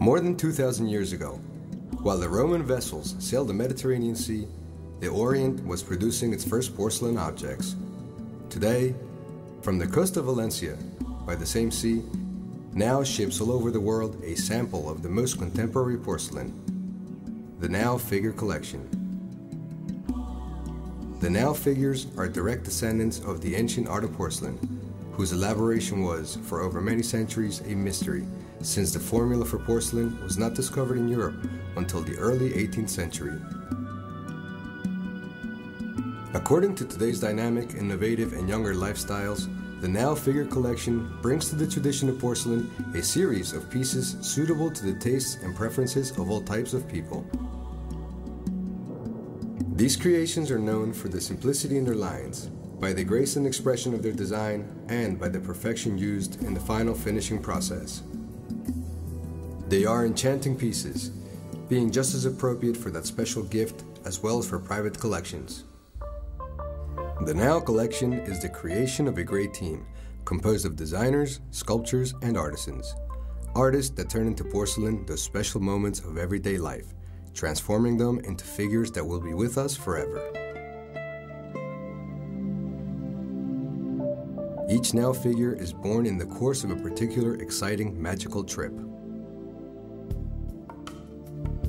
More than 2,000 years ago, while the Roman vessels sailed the Mediterranean Sea, the Orient was producing its first porcelain objects. Today, from the coast of Valencia, by the same sea, NAO ships all over the world a sample of the most contemporary porcelain, the NAO figure collection. The NAO figures are direct descendants of the ancient art of porcelain, whose elaboration was, for over many centuries, a mystery, since the formula for porcelain was not discovered in Europe until the early 18th century. According to today's dynamic, innovative, and younger lifestyles, the NAO figure collection brings to the tradition of porcelain a series of pieces suitable to the tastes and preferences of all types of people. These creations are known for the simplicity in their lines, by the grace and expression of their design, and by the perfection used in the final finishing process. They are enchanting pieces, being just as appropriate for that special gift as well as for private collections. The NAO collection is the creation of a great team, composed of designers, sculptors, and artisans. Artists that turn into porcelain those special moments of everyday life, transforming them into figures that will be with us forever. Each NAO figure is born in the course of a particular exciting magical trip.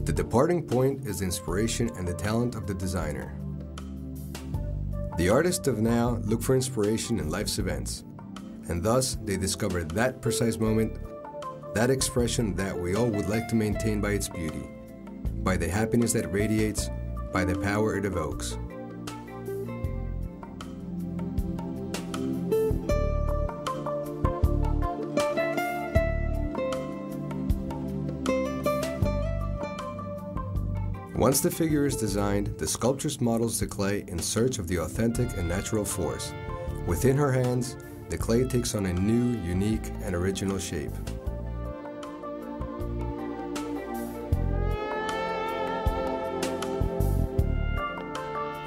The departing point is the inspiration and the talent of the designer. The artists of NAO look for inspiration in life's events, and thus they discover that precise moment, that expression that we all would like to maintain by its beauty, by the happiness that radiates, by the power it evokes. Once the figure is designed, the sculptress models the clay in search of the authentic and natural force. Within her hands, the clay takes on a new, unique, and original shape.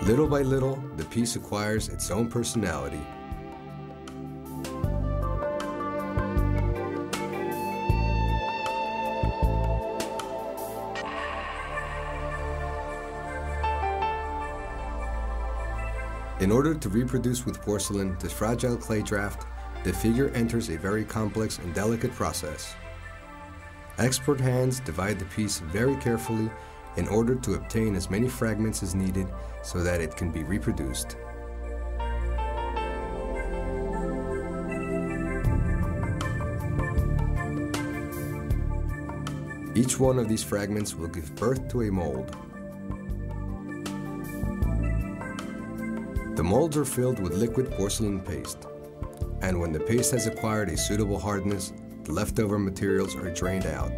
Little by little, the piece acquires its own personality. In order to reproduce with porcelain this fragile clay draft, the figure enters a very complex and delicate process. Expert hands divide the piece very carefully in order to obtain as many fragments as needed so that it can be reproduced. Each one of these fragments will give birth to a mold. The molds are filled with liquid porcelain paste, and when the paste has acquired a suitable hardness, the leftover materials are drained out.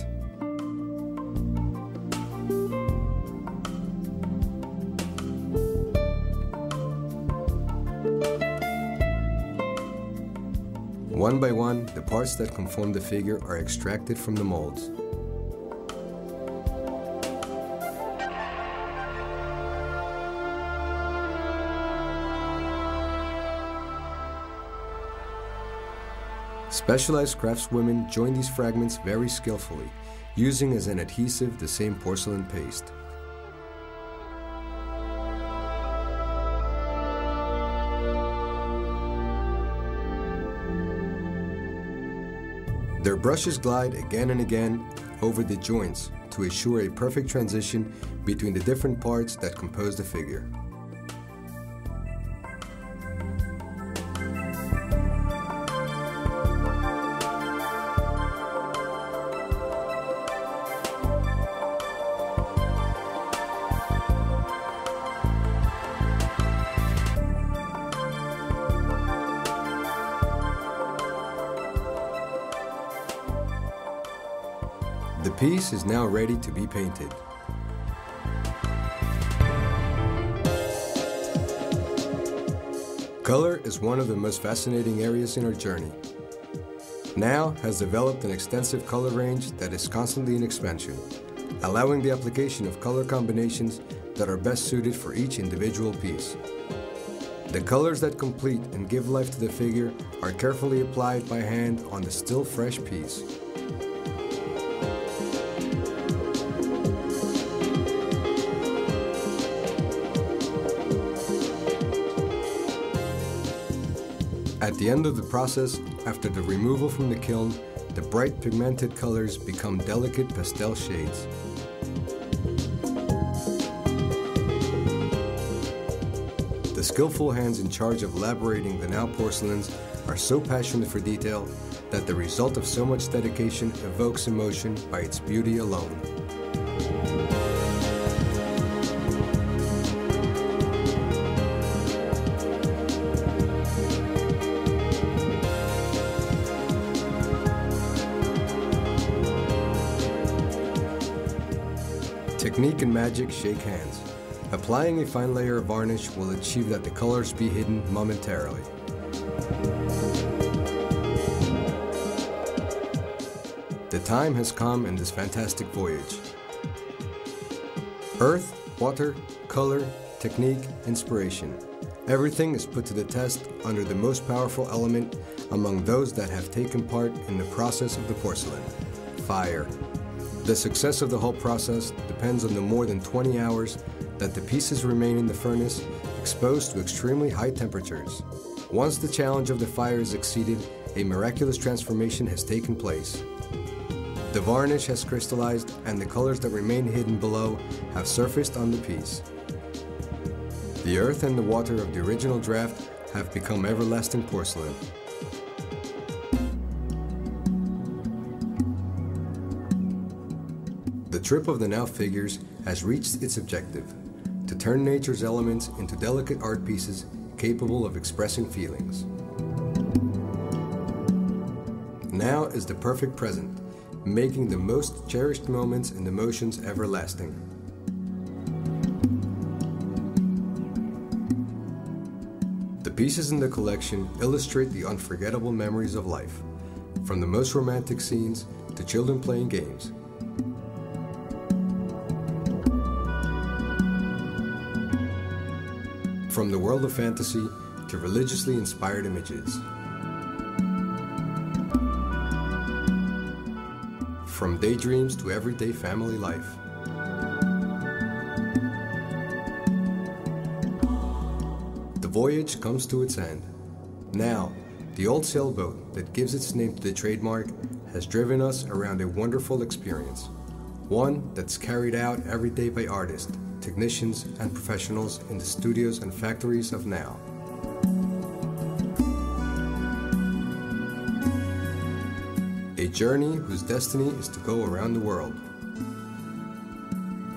One by one, the parts that conform the figure are extracted from the molds. Specialized craftswomen join these fragments very skillfully, using as an adhesive the same porcelain paste. Their brushes glide again and again over the joints to assure a perfect transition between the different parts that compose the figure. The piece is now ready to be painted. Color is one of the most fascinating areas in our journey. NAO has developed an extensive color range that is constantly in expansion, allowing the application of color combinations that are best suited for each individual piece. The colors that complete and give life to the figure are carefully applied by hand on the still fresh piece. At the end of the process, after the removal from the kiln, the bright pigmented colors become delicate pastel shades. The skillful hands in charge of elaborating the NAO porcelains are so passionate for detail that the result of so much dedication evokes emotion by its beauty alone. Technique and magic shake hands. Applying a fine layer of varnish will achieve that the colors be hidden momentarily. The time has come in this fantastic voyage. Earth, water, color, technique, inspiration. Everything is put to the test under the most powerful element among those that have taken part in the process of the porcelain: fire. The success of the whole process depends on the more than 20 hours that the pieces remain in the furnace, exposed to extremely high temperatures. Once the challenge of the fire is exceeded, a miraculous transformation has taken place. The varnish has crystallized and the colors that remain hidden below have surfaced on the piece. The earth and the water of the original draft have become everlasting porcelain. The trip of the NAO figures has reached its objective: to turn nature's elements into delicate art pieces capable of expressing feelings. Now is the perfect present, making the most cherished moments and emotions everlasting. The pieces in the collection illustrate the unforgettable memories of life, from the most romantic scenes to children playing games. From the world of fantasy to religiously inspired images. From daydreams to everyday family life. The voyage comes to its end. Now, the old sailboat that gives its name to the trademark has driven us around a wonderful experience. One that's carried out every day by artists, technicians, and professionals in the studios and factories of NAO. A journey whose destiny is to go around the world.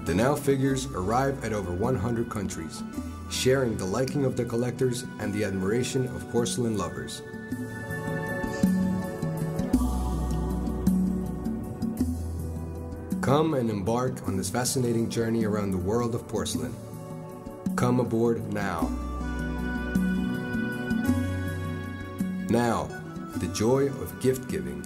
The NAO figures arrive at over 100 countries, sharing the liking of the collectors and the admiration of porcelain lovers. Come and embark on this fascinating journey around the world of porcelain. Come aboard NAO. NAO, the joy of gift giving.